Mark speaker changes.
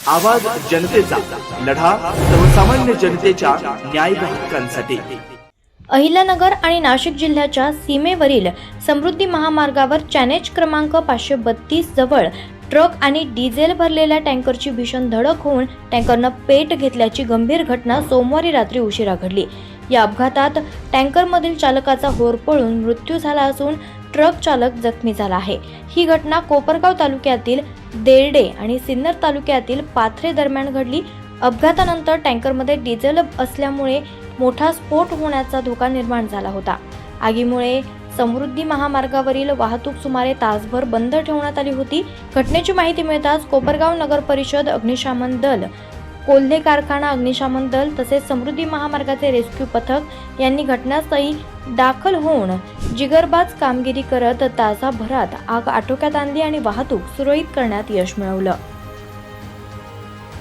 Speaker 1: आवाज जनतेचा, लढा सर्वसामान्य जनतेच्या न्याय व हक्कांसाठी।
Speaker 2: अहिल्यानगर आणि नाशिक जिल्ह्याच्या सीमेवरील समृद्धी महामार्गावर चॅनेज क्रमांक 532 जवळ ट्रक आणि डिझेल भरलेल्या टँकरची भीषण धडक होऊन टँकरनं पेट घेतल्याची गंभीर घटना सोमवारी रात्री उशिरा घडली। या अपघातात टँकरमधील चालकाचा होरपळून मृत्यू झाला असून ट्रक चालक जखमी झाला आहे। ही घटना कोपरगाव तालुक्यातील देरडे आणि सिन्नर तालुक्यातील पाथरे दरम्यान घडली। अपघातानंतर टँकरमध्ये डिझेल असल्यामुळे मोठा स्फोट होण्याचा धोका निर्माण झाला होता। आगीमुळे समृद्धी महामार्गावरील वाहतूक सुमारे तासभर बंद ठेवण्यात आली होती। घटनेची माहिती मिळताच कोपरगाव नगर परिषद, अग्निशमन दल, कोल्हे कारखाना अग्निशमन दल तसेच समृद्धी महामार्गाचे रेस्क्यू पथक यांनी घटनास्थळी दाखल होऊन जिगरबाज कामगिरी करत तासाभरात आग आटोक्यात आणली आणि वाहतूक सुरळीत करण्यात यश मिळवलं।